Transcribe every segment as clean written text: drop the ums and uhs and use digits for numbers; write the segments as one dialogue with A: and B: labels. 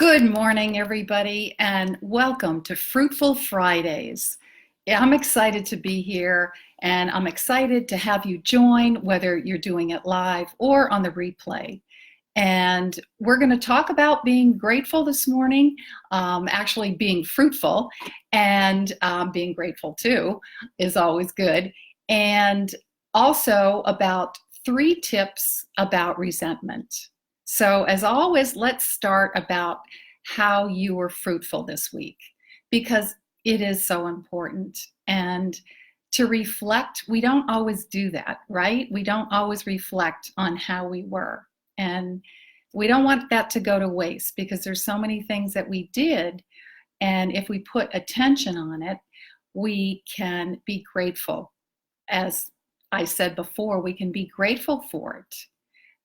A: Good morning, everybody, and welcome to Fruitful Fridays. Yeah, I'm excited to be here, and I'm excited to have you join, whether you're doing it live or on the replay. And we're going to talk about being grateful this morning, actually being fruitful, and being grateful too is always good. And also about 3 tips about resentment. So, as always, let's start about how you were fruitful this week because it is so important. And to reflect, we don't always do that, right? We don't always reflect on how we were. And we don't want that to go to waste because there's so many things that we did. And if we put attention on it, we can be grateful. As I said before, we can be grateful for it.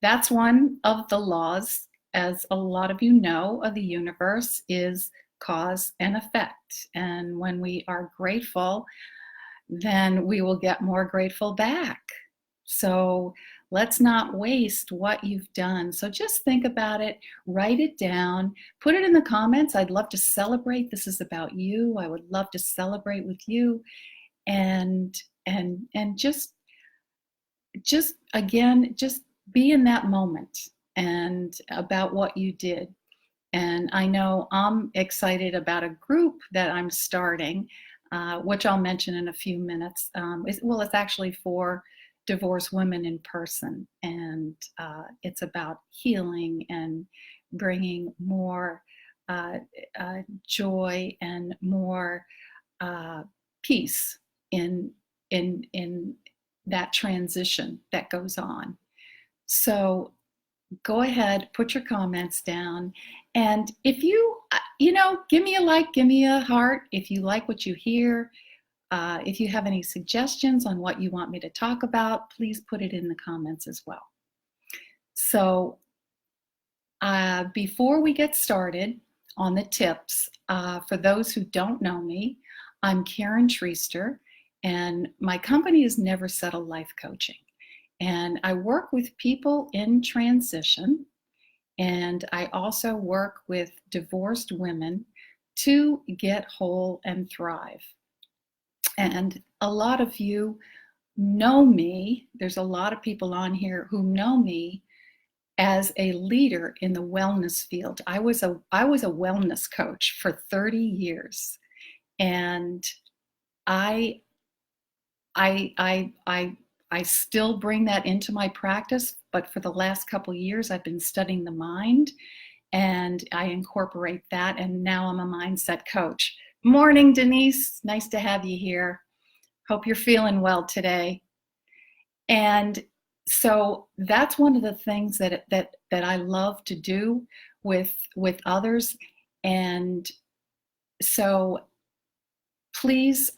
A: That's one of the laws, as a lot of you know, of the universe is cause and effect. And when we are grateful, then we will get more grateful back. So let's not waste what you've done. So just think about it, write it down, put it in the comments. I'd love to celebrate. This is about you. I would love to celebrate with you. And just again, just be in that moment and about what you did. And I know I'm excited about a group that I'm starting, which I'll mention in a few minutes. It's actually for divorced women in person, and it's about healing and bringing more joy and more peace in that transition that goes on. So go ahead, put your comments down. And if give me a like, give me a heart if you like what you hear. If you have any suggestions on what you want me to talk about, please put it in the comments as well. So before we get started on the tips, for those who don't know me, I'm Karen Treaster, and my company is Never Settle Life Coaching. And I work with people in transition, and I also work with divorced women to get whole and thrive. And a lot of you know me. There's a lot of people on here who know me as a leader in the wellness field. I was a wellness coach for 30 years, and I still bring that into my practice, but for the last couple of years, I've been studying the mind, and I incorporate that, and now I'm a mindset coach. Morning, Denise. Nice to have you here. Hope you're feeling well today. And so that's one of the things that I love to do with others. And so please,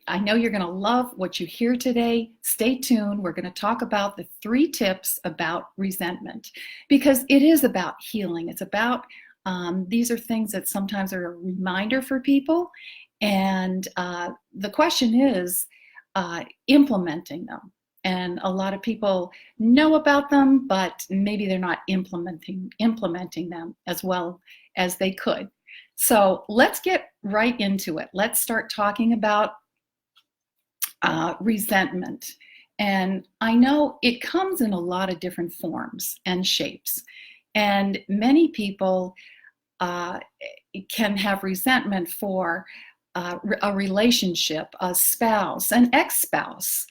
A: I know you're going to love what you hear today. Stay tuned. We're going to talk about the 3 tips about resentment because it is about healing. It's about, these are things that sometimes are a reminder for people. And the question is implementing them. And a lot of people know about them, but maybe they're not implementing them as well as they could. So let's get right into it. Let's start talking about resentment. And I know it comes in a lot of different forms and shapes. And many people can have resentment for a relationship, a spouse, an ex-spouse,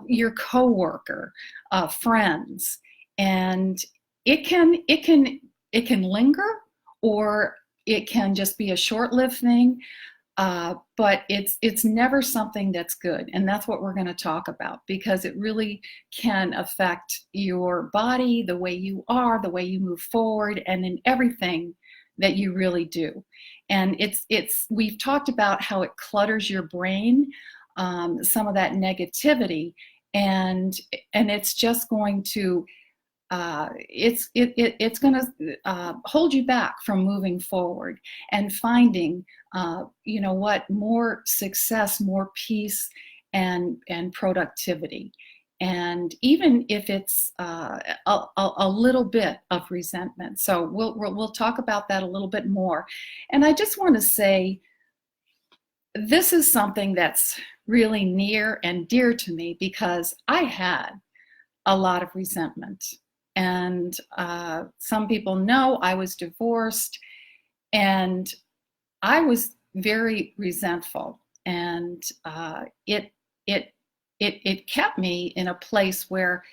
A: your coworker, friends, and it can linger, or it can just be a short-lived thing. But it's never something that's good. And that's what we're going to talk about because it really can affect your body, the way you are, the way you move forward, and in everything that you really do. And we've talked about how it clutters your brain, some of that negativity, and it's just going to it's going to hold you back from moving forward and finding, more success, more peace, and productivity. and even if it's a little bit of resentment. So we'll talk about that a little bit more. And I just want to say, this is something that's really near and dear to me because I had a lot of resentment. And some people know I was divorced, and I was very resentful, and it it it kept me in a place where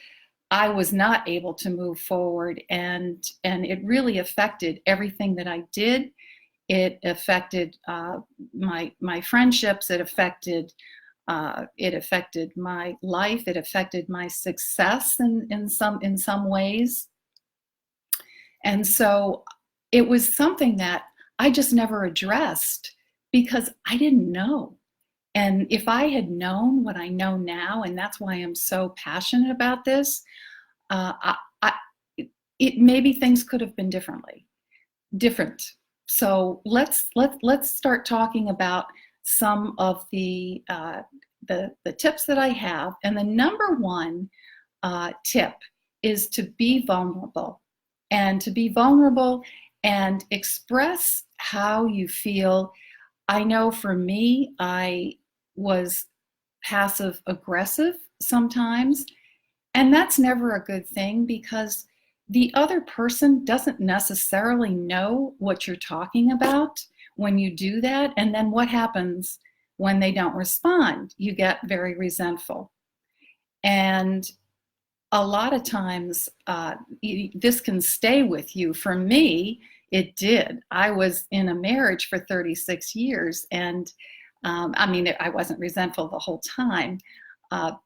A: I was not able to move forward, and it really affected everything that I did. It affected my friendships. It affected my life. It affected my success in some ways. And so it was something that I just never addressed because I didn't know. And if I had known what I know now, and that's why I'm so passionate about this, I maybe things could have been different. So let's start talking about some of the tips that I have. And the number one tip is to be vulnerable, and to be vulnerable and express how you feel. I know for me, I was passive aggressive sometimes, and that's never a good thing because the other person doesn't necessarily know what you're talking about when you do that. And then what happens when they don't respond? You get very resentful. And a lot of times, this can stay with you. For me, it did. I was in a marriage for 36 years, and I wasn't resentful the whole time,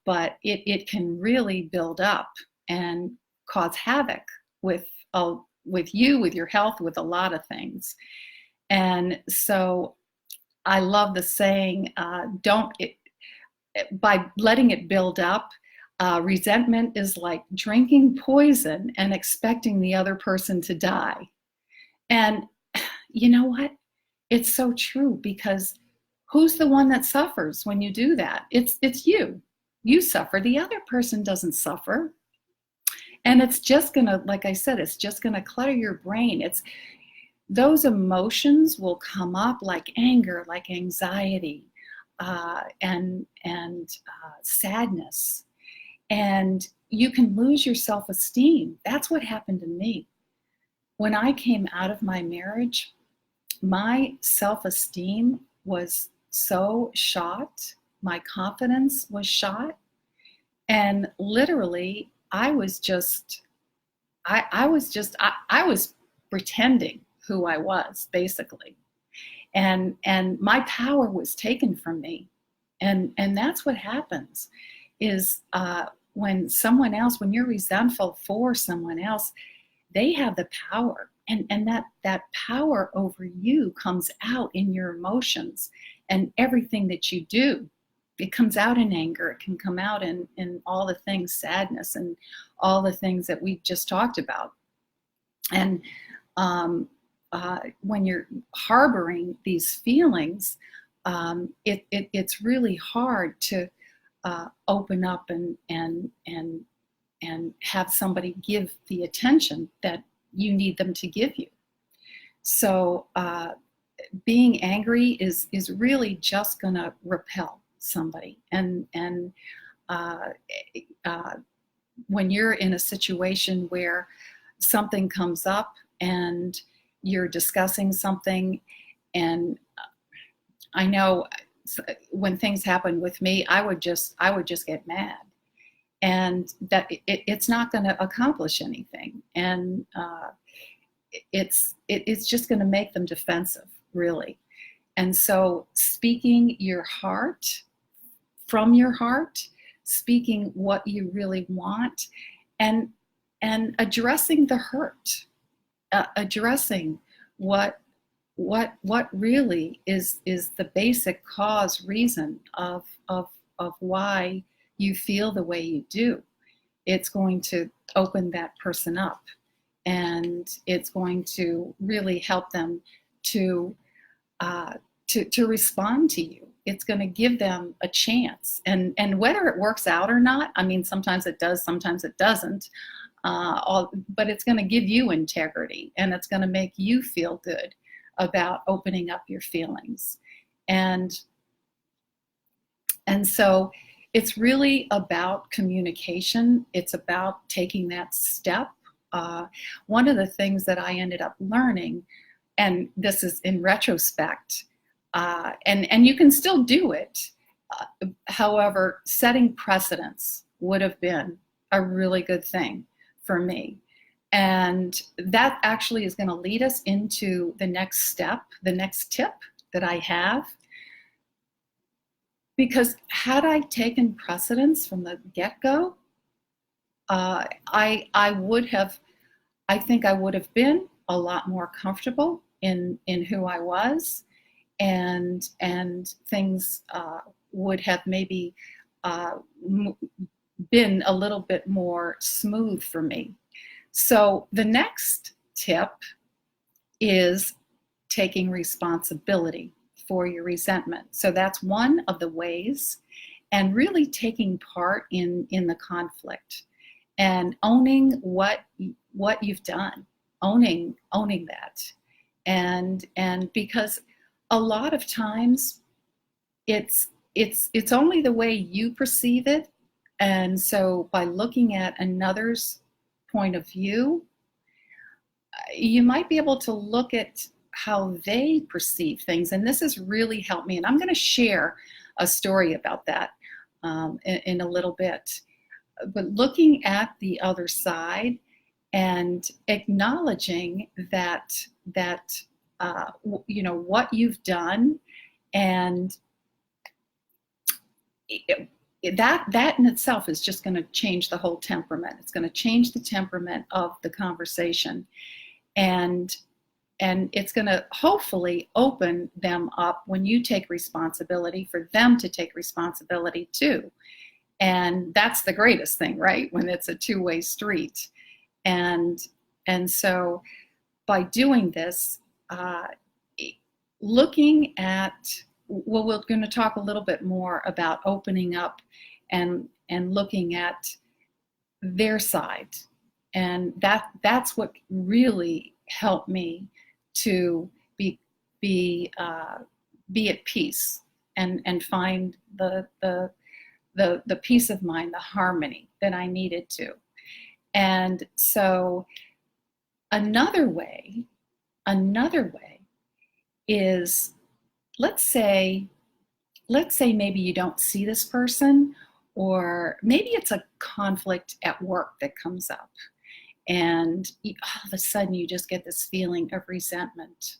A: but it can really build up and cause havoc with you, with your health, with a lot of things. And so I love the saying, by letting it build up, resentment is like drinking poison and expecting the other person to die. And you know what? It's so true, because who's the one that suffers when you do that? It's you. You suffer. The other person doesn't suffer. And it's just going to, like I said, it's just going to clutter your brain. Those emotions will come up like anger, like anxiety, and sadness. And you can lose your self-esteem. That's what happened to me. When I came out of my marriage, my self-esteem was so shot. My confidence was shot. And literally, I was pretending who I was, basically. And my power was taken from me. And that's what happens is when you're resentful for someone else, they have the power. And that power over you comes out in your emotions and everything that you do. It comes out in anger. It can come out in all the things, sadness, and all the things that we just talked about. And when you're harboring these feelings, it's really hard to open up and have somebody give the attention that you need them to give you. So being angry is really just going to repel somebody. And when you're in a situation where something comes up and you're discussing something, and I know when things happen with me, I would just get mad, and that it's not going to accomplish anything, and it's just going to make them defensive, really. And so speaking your heart, from your heart, speaking what you really want, and addressing the hurt, addressing what really is the basic cause, reason of why you feel the way you do. It's going to open that person up, and it's going to really help them to to respond to you. It's going to give them a chance. And whether it works out or not, I mean, sometimes it does, sometimes it doesn't. But it's going to give you integrity, and it's going to make you feel good about opening up your feelings. And so it's really about communication. It's about taking that step. One of the things that I ended up learning, and this is in retrospect, and you can still do it. However, setting precedents would have been a really good thing for me. And that actually is going to lead us into the next step, the next tip that I have. Because had I taken precedence from the get-go, I think I would have been a lot more comfortable in who I was, and things would have maybe been a little bit more smooth for me. So the next tip is taking responsibility for your resentment. So that's one of the ways, and really taking part in the conflict and owning what you've done, owning that. And because a lot of times it's only the way you perceive it. And so by looking at another's point of view, you might be able to look at how they perceive things. And this has really helped me. And I'm going to share a story about that in a little bit. But looking at the other side and acknowledging that what you've done, and that in itself is just going to change the whole temperament. It's going to change the temperament of the conversation, and it's going to hopefully open them up when you take responsibility for them to take responsibility too. And that's the greatest thing, right? When it's a two-way street. And so by doing this, looking at, well, we're going to talk a little bit more about opening up and looking at their side. And that's what really helped me to be at peace and find the peace of mind, the harmony that I needed to. And so another way is, let's say maybe you don't see this person, or maybe it's a conflict at work that comes up, and all of a sudden you just get this feeling of resentment,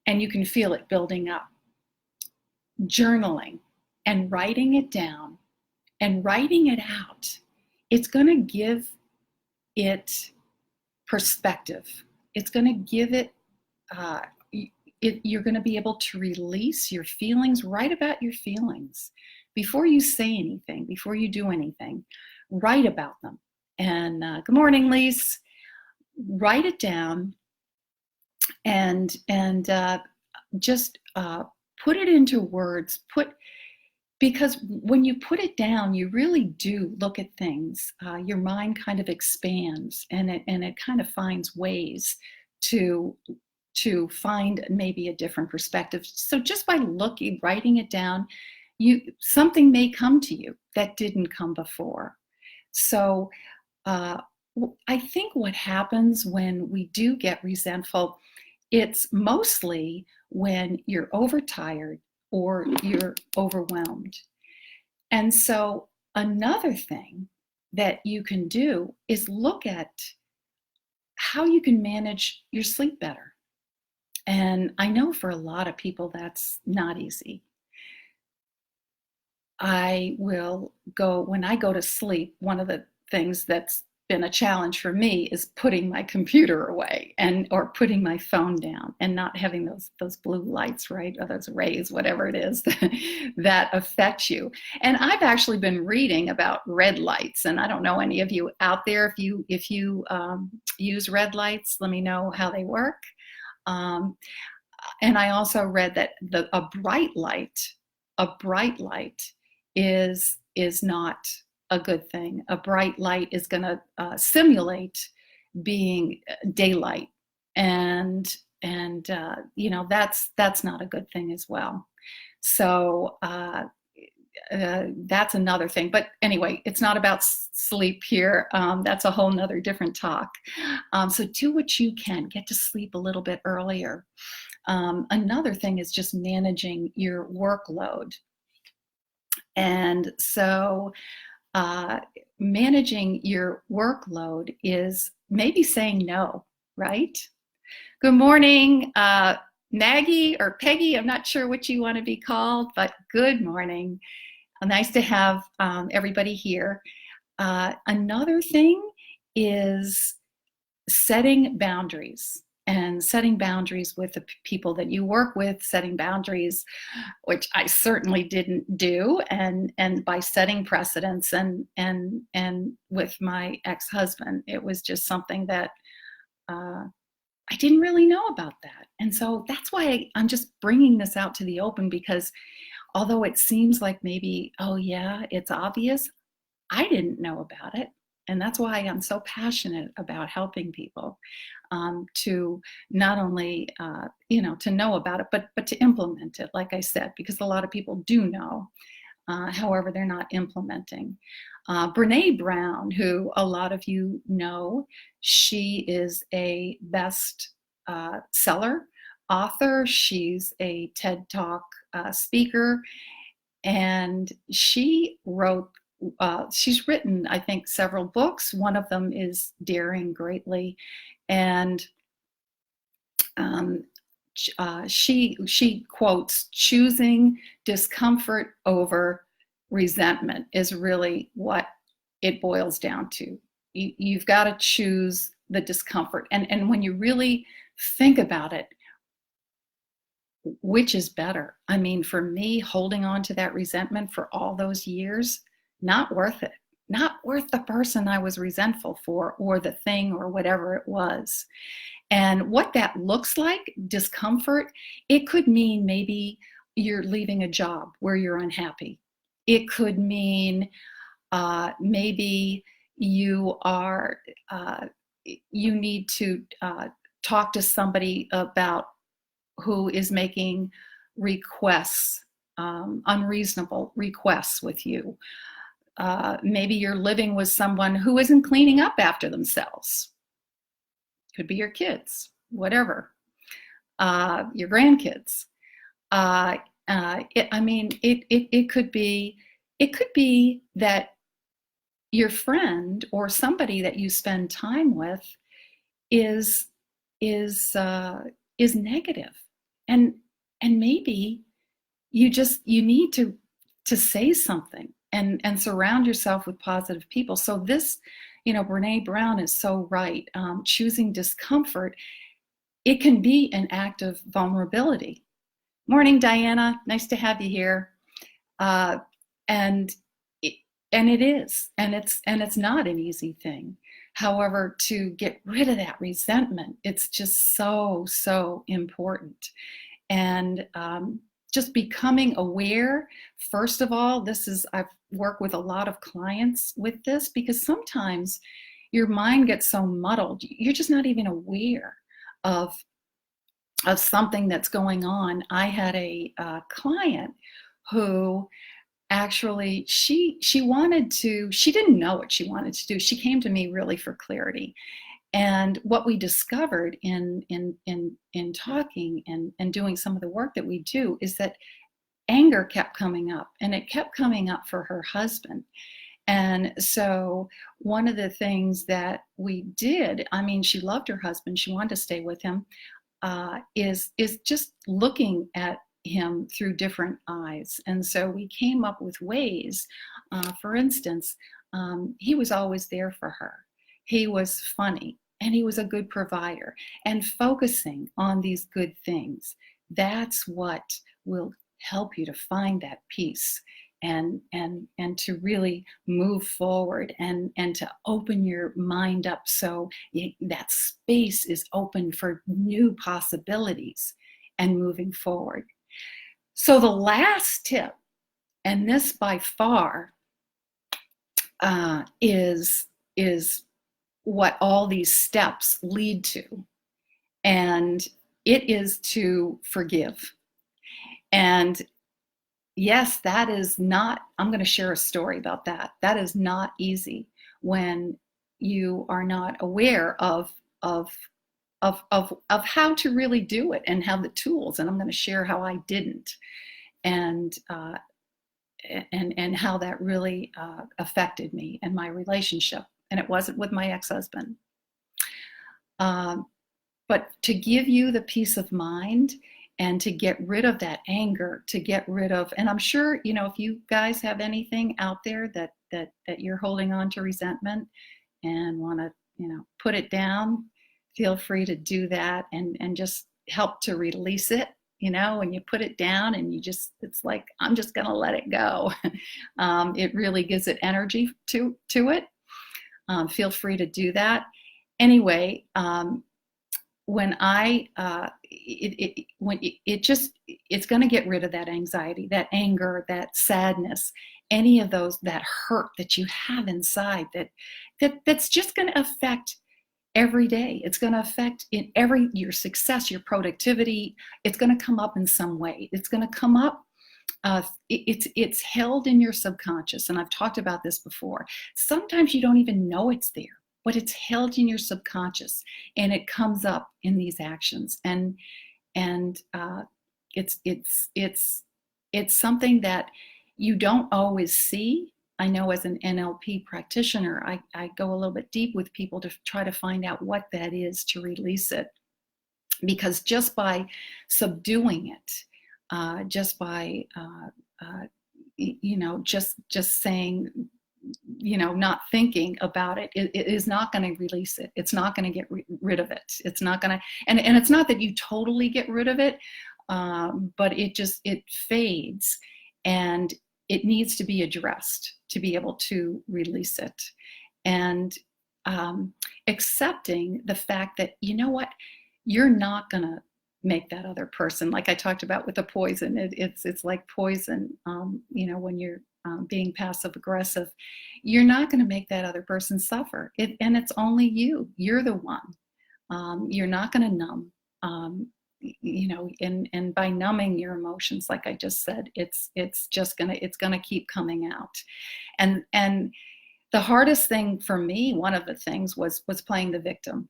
A: and you can feel it building up. Journaling and writing it down and writing it out, it's going to give it perspective. It's going to give it, you're going to be able to release your feelings, write about your feelings. Before you say anything, before you do anything, write about them. And good morning, Lise. Write it down and just put it into words. Because when you put it down, you really do look at things. Your mind kind of expands, and it kind of finds ways to find maybe a different perspective. So just by writing it down, something may come to you that didn't come before. So I think what happens when we do get resentful, it's mostly when you're overtired or you're overwhelmed. And so another thing that you can do is look at how you can manage your sleep better. And I know for a lot of people that's not easy. When I go to sleep, one of the things that's been a challenge for me is putting my computer away or putting my phone down and not having those blue lights, right? Or those rays, whatever it is that affect you. And I've actually been reading about red lights, and I don't know any of you out there, if you use red lights, let me know how they work. and I also read that a bright light is not a good thing. A bright light is going to simulate being daylight, and that's not a good thing as well. So that's another thing. But anyway, it's not about sleep here. That's a whole nother different talk. So do what you can. Get to sleep a little bit earlier. Another thing is just managing your workload. And so managing your workload is maybe saying no, right? Good morning, Maggie or Peggy. I'm not sure what you want to be called, but good morning. Nice to have everybody here. Another thing is setting boundaries, and setting boundaries with the people that you work with, setting boundaries, which I certainly didn't do, and by setting precedents, and with my ex-husband, it was just something that I didn't really know about that. And so that's why I'm just bringing this out to the open, because although it seems like maybe, oh yeah, it's obvious, I didn't know about it. And that's why I'm so passionate about helping people to not only, to know about it, but to implement it, like I said, because a lot of people do know, however, they're not implementing. Brene Brown, who a lot of you know, she is a best seller author. She's a TED Talk speaker, and she's written, I think, several books. One of them is Daring Greatly, and she quotes, "Choosing discomfort over resentment is really what it boils down to. You've got to choose the discomfort, and when you really think about it, which is better? I mean, for me, holding on to that resentment for all those years, not worth it. Not worth the person I was resentful for, or the thing, or whatever it was. And what that looks like, discomfort, it could mean maybe you're leaving a job where you're unhappy. It could mean maybe you are, you need to talk to somebody about who is making requests, unreasonable requests with you. Maybe you're living with someone who isn't cleaning up after themselves. Could be your kids, whatever, your grandkids. It could be that your friend or somebody that you spend time with is negative, and maybe you need to say something, and surround yourself with positive people. So this, Brene Brown is so right. Choosing discomfort, it can be an act of vulnerability. Morning, Diana. Nice to have you here. And it is, and it's not an easy thing. However, to get rid of that resentment, it's just so important. And just becoming aware, first of all, I've worked with a lot of clients with this, because sometimes your mind gets so muddled, you're just not even aware of something that's going on. I had a client who actually, she didn't know what she wanted to do. She came to me really for clarity. And what we discovered in talking and doing some of the work that we do is that anger kept coming up, and it kept coming up for her husband. And so one of the things that we did, I mean, she loved her husband, she wanted to stay with him, is just looking at him through different eyes. And so we came up with ways, for instance, he was always there for her. He was funny, and he was a good provider, and focusing on these good things. That's what will help you to find that peace, and to really move forward, and to open your mind up, so that space is open for new possibilities. and moving forward. So the last tip, and this by far is what all these steps lead to, and it is to forgive. And yes, that is not, I'm going to share a story about that. That is not easy when you are not aware of how to really do it and have the tools. And I'm going to share how I didn't, and how that really affected me and my relationship. And it wasn't with my ex-husband. But to give you the peace of mind and to get rid of that anger, to get rid of, and I'm sure, if you guys have anything out there that you're holding on to resentment and want to, put it down, feel free to do that and just help to release it. When you put it down and it's like, I'm just going to let it go. It really gives it energy to it. Feel free to do that. Anyway, when it's going to get rid of that anxiety, that anger, that sadness, any of those, that hurt that you have inside that's just going to affect every day. It's going to affect your success, your productivity. It's going to come up in some way. It's going to come up. It's held in your subconscious, and I've talked about this before. Sometimes you don't even know it's there, but it's held in your subconscious, and it comes up in these actions. And it's something that you don't always see. I know as an NLP practitioner, I go a little bit deep with people to try to find out what that is, to release it. Because just by subduing it, just by, just saying, not thinking about it, it is not going to release it. It's not going to get rid of it. It's not going to, and it's not that you totally get rid of it, but it fades, and it needs to be addressed to be able to release it. And accepting the fact that, you're not going to make that other person, like I talked about with the poison. It's like poison, when you're being passive aggressive, you're not going to make that other person suffer. And it's only you. You're the one. You're not going to numb. And by numbing your emotions, like I just said, it's gonna keep coming out. And the hardest thing for me, one of the things was playing the victim.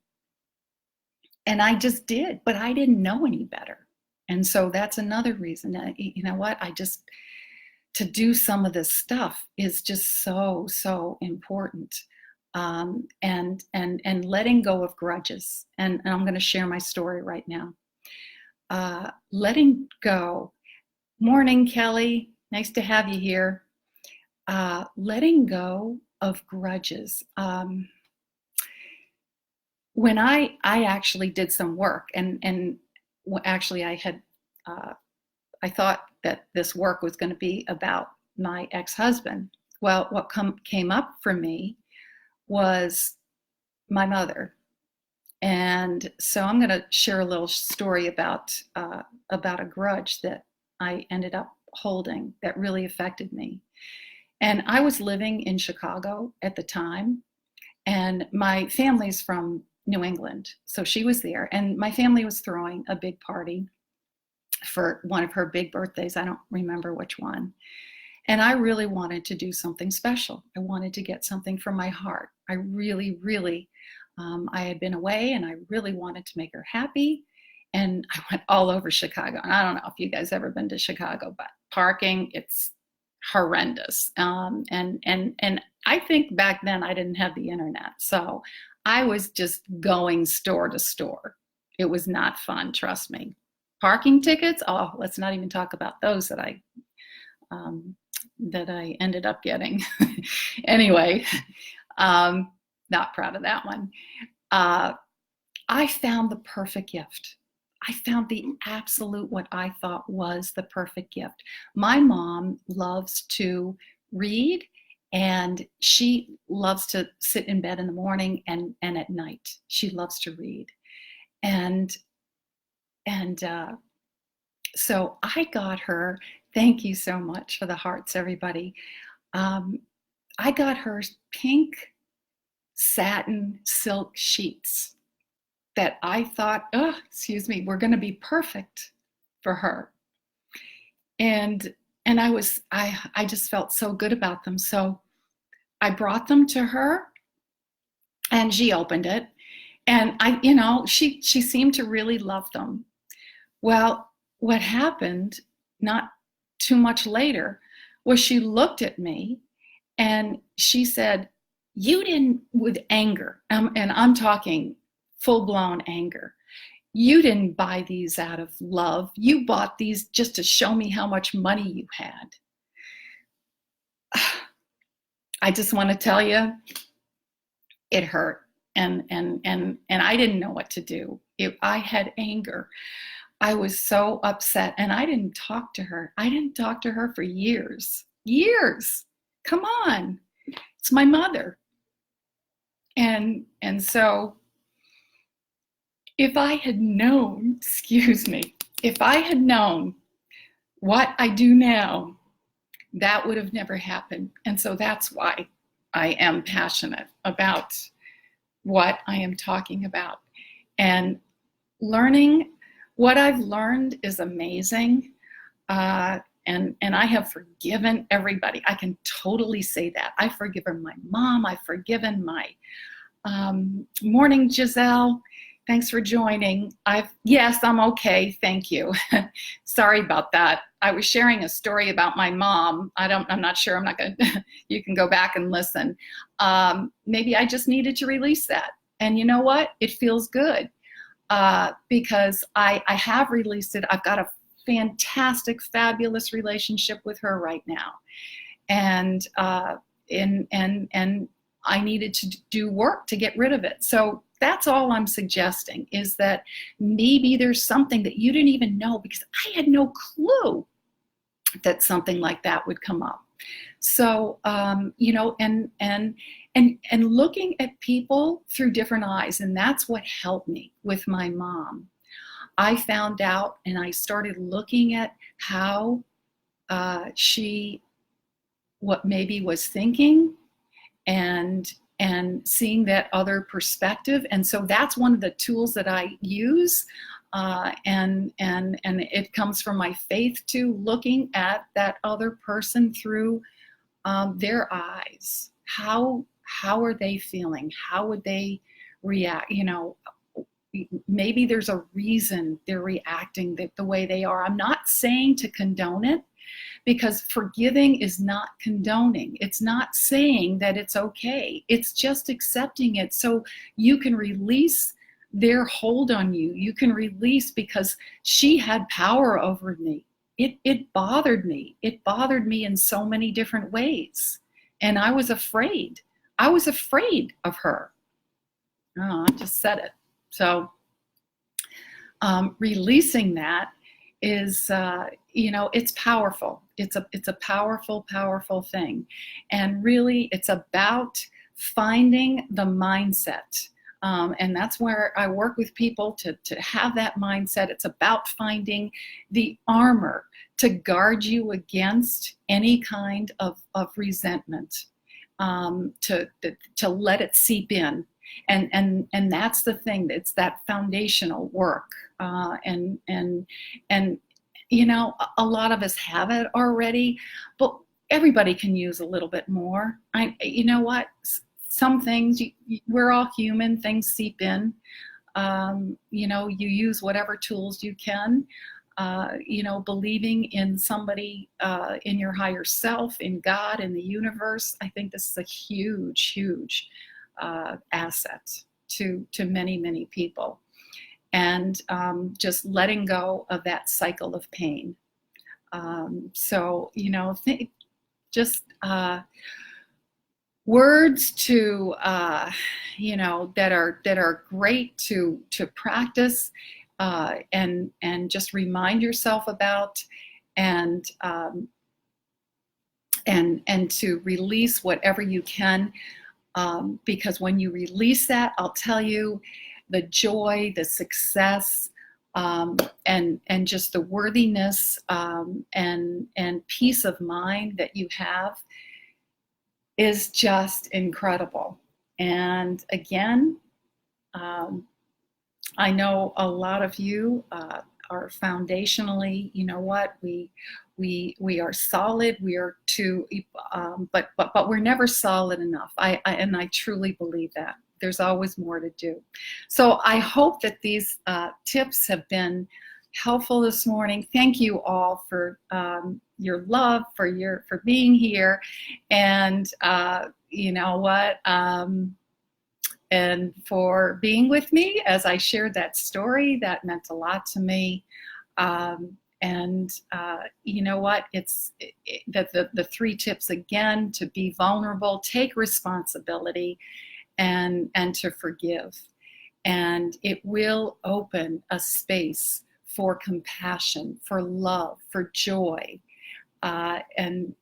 A: And I just did, but I didn't know any better. And so that's another reason that, to do some of this stuff is just so important. And letting go of grudges. And I'm going to share my story right now. Letting go. Morning, Kelly. Nice to have you here. Letting go of grudges. When I actually did some work, and actually I had, I thought that this work was going to be about my ex-husband. Well, what came up for me was my mother. And so I'm going to share a little story about a grudge that I ended up holding that really affected me. And I was living in Chicago at the time, and my family's from New England. So she was there, and my family was throwing a big party for one of her big birthdays. I don't remember which one. And I really wanted to do something special. I wanted to get something from my heart. I really, really, I had been away, and I really wanted to make her happy. And I went all over Chicago. And I don't know if you guys ever been to Chicago, but parking, it's horrendous. And I think back then I didn't have the internet. So I was just going store to store. It was not fun, trust me. Parking tickets, oh, let's not even talk about those that I ended up getting. Anyway, not proud of that one. I found the perfect gift. I found the absolute, what I thought was the perfect gift. My mom loves to read, and she loves to sit in bed in the morning and at night. She loves to read. And So I got her, thank you so much for the hearts, everybody. Um, I got her pink satin silk sheets that I thought, oh, excuse me, were going to be perfect for her. And I just felt so good about them. So I brought them to her and she opened it. And she seemed to really love them. Well, what happened not too much later was she looked at me and she said, you didn't, with anger, and I'm talking full blown anger. You didn't buy these out of love. You bought these just to show me how much money you had. I just want to tell you, it hurt. And I didn't know what to do. I had anger. I was so upset and I didn't talk to her. I didn't talk to her for years. Years. Come on. It's my mother. And so if I had known, if I had known what I do now, that would have never happened. And so that's why I am passionate about what I am talking about. And learning, what I've learned is amazing. And I have forgiven everybody. I can totally say that. I've forgiven my mom. I've forgiven my morning, Giselle. Thanks for joining. Yes, I'm okay. Thank you. Sorry about that. I was sharing a story about my mom. I'm not sure. I'm not going to, you can go back and listen. Maybe I just needed to release that. And you know what? It feels good because I have released it. I've got a fantastic, fabulous relationship with her right now. And I needed to do work to get rid of it. So that's all I'm suggesting, is that maybe there's something that you didn't even know, because I had no clue that something like that would come up. So, and looking at people through different eyes, and that's what helped me with my mom. I found out and I started looking at how she, what maybe was thinking, and seeing that other perspective. And so that's one of the tools that I use. And it comes from my faith too, looking at that other person through their eyes. How are they feeling? How would they react? You know, maybe there's a reason they're reacting the way they are. I'm not saying to condone it, because forgiving is not condoning. It's not saying that it's okay. It's just accepting it so you can release their hold on you. You can release, because she had power over me. It bothered me. It bothered me in so many different ways. And I was afraid. I was afraid of her. Oh, I just said it. So releasing that is, it's powerful. It's a powerful, powerful thing. And really, it's about finding the mindset. And that's where I work with people to have that mindset. It's about finding the armor to guard you against any kind of resentment, to let it seep in. And that's the thing. It's that foundational work. And a lot of us have it already, but everybody can use a little bit more. You know what? Some things, we're all human, things seep in. You use whatever tools you can, believing in somebody, in your higher self, in God, in the universe. I think this is a huge, huge asset to many, many people. And just letting go of that cycle of pain. Words to, that are great to practice and just remind yourself about, and to release whatever you can, because when you release that, I'll tell you, the joy, the success, and just the worthiness and peace of mind that you have is just incredible. And again, I know a lot of you are foundationally, you know what, we are solid. We are too, but we're never solid enough. And I truly believe that there's always more to do. So I hope that these tips have been helpful this morning. Thank you all for your love, for being here, and you know what. And for being with me as I shared that story. That meant a lot to me. And you know what? It's the 3 tips again: to be vulnerable, take responsibility, and to forgive. And it will open a space for compassion, for love, for joy. And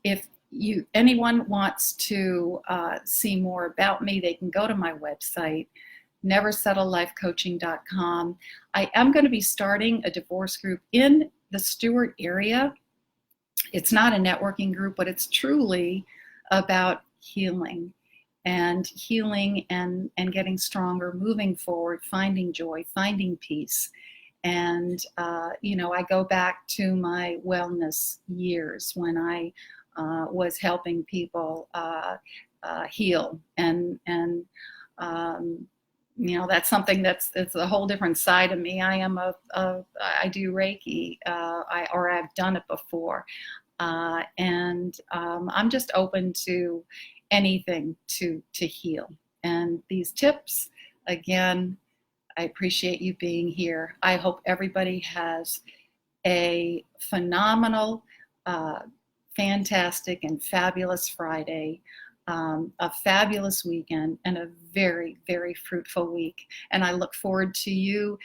A: if anyone wants to see more about me, they can go to my website, neversettlelifecoaching.com. I am going to be starting a divorce group in the Stewart area. It's not a networking group, but it's truly about healing and getting stronger, moving forward, finding joy, finding peace. And, you know, I go back to my wellness years when I was helping people heal, and you know, that's something it's a whole different side of me. I do Reiki, or I've done it before, and I'm just open to anything to heal. And these tips, again, I appreciate you being here. I hope everybody has a phenomenal, fantastic and fabulous Friday, a fabulous weekend, and a very, very fruitful week. And I look forward to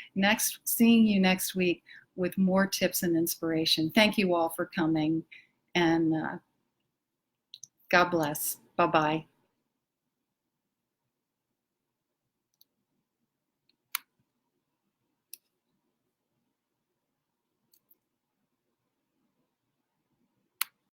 A: seeing you next week with more tips and inspiration. Thank you all for coming, and God bless. Bye-bye.